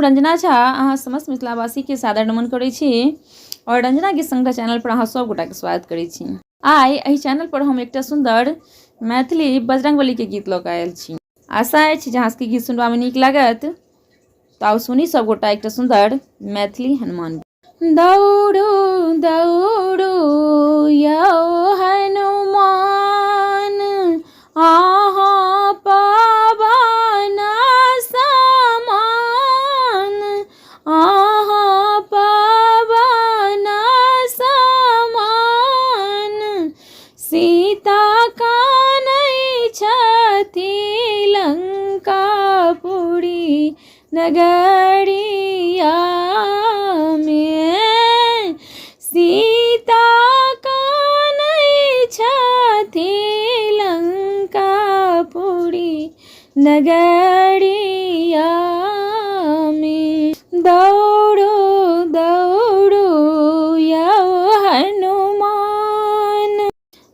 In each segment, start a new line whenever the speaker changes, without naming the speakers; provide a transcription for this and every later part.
रंजना झा अहाँ समस्त मिथिलावासी के सादर नमन करै छी और रंजना के संगठन चैनल पर अहाँ सब गोटा के स्वागत करै छी। आइ एहि चैनल पर हम एकटा सुंदर मैथिली बजरंगबली के गीत लऽ कऽ आयल छी। आशा अछि जे अहाँ सबके गीत सुनबा में नीक लागत। तो आउ सुनी सब गोटा एकटा सुंदर मैथिली हनुमान। दौड़ू दौड़ू यौ हनुमान अहाँ पावन समान, अहाँ पावन समान। सीता कानै छथि लंकापुरी नगरिया में। सीता कानै छथि लंकापुरी नगरिया में। दौड़ू दौड़ू यौ हनुमान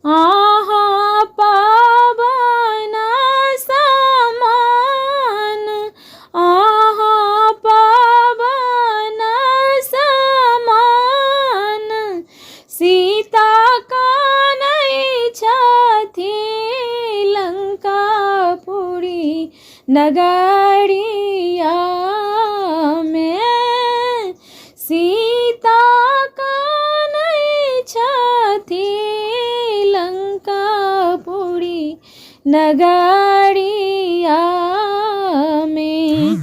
अहाँ पावन समान, अहाँ पावन समान। सीता कानै छथि लंकापुरी नगरिया में। सीता कानै छथि लंकापुरी नगरिया में।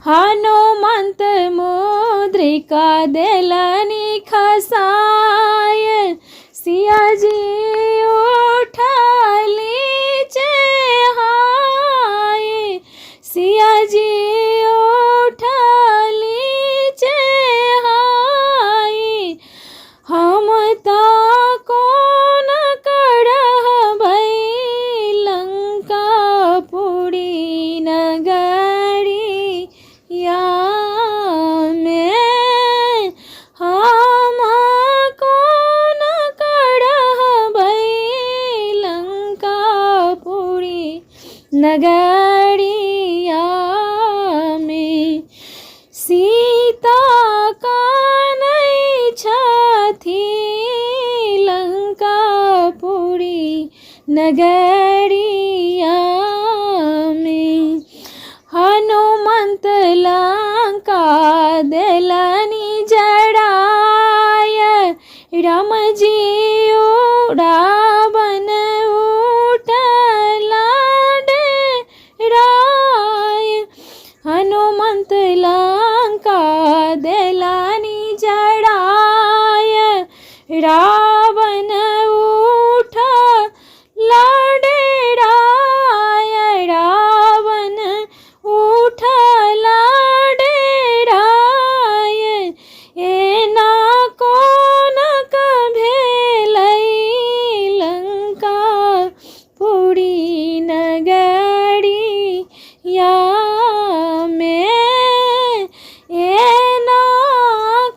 हनुमंत मुद्रिका देलनि खसाय, सिया जी उठली चेहाय। सिया जी उठली चेहाय, हम ता कोन करबै लंकापुरी नगरिया में। हम कोन करबै लंकापुरी नगरिया में। सीता कानै छथि लंकापुरी नगरिया में। हनुमंत लंका देलनि जराय, राम जी रावण उठला डेराय। हनुमंत लंका देलनि जराय, रावण उठला डेराय। रावण उठला डेराय, एना कोन भेलै लंकापुरी नगरिया में। एना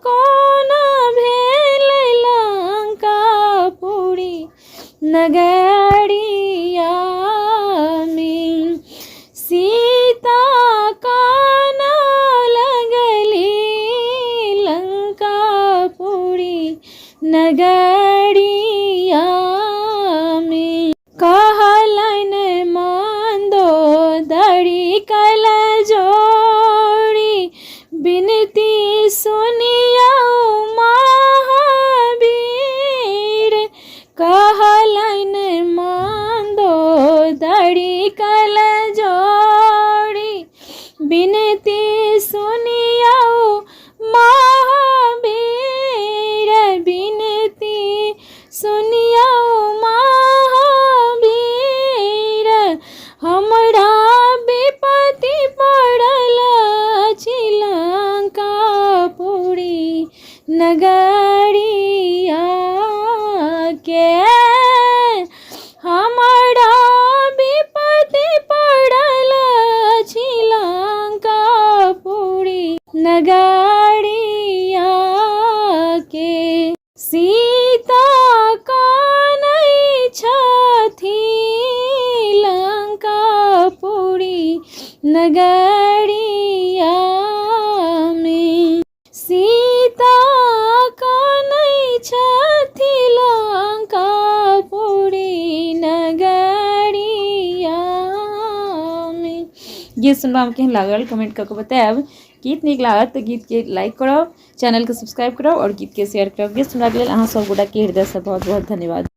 कोन भेलै लंकापुरी नगरिया में। सीता काना लगली लंकापुरी नगरिया में। कहलनि मंदोदरी कल जोड़ी, बिनती सुनियौ महावीर। कहलनि मंदोदरी कल जोड़ी, बिनती सुनियौ महावीर। बिनती सुनियौ महावीर, हमरा विपत्ति पड़ल अछि लंकापुरी नगरिया के। हमरा विपत्ति पड़ल अछि लंकापुरी नगरिया के। सीता कानै छथि लंकापुरी नगरिया गीत सुनबा में केहन लागल कमेंट करके बताएब। गीत नीक लागत तो गीत के लाइक करब, चैनल के सब्सक्राइब करब और गीत के शेयर करब। गीत सुनबाक लेल अहाँ सब गोटा के हृदय से बहुत बहुत धन्यवाद।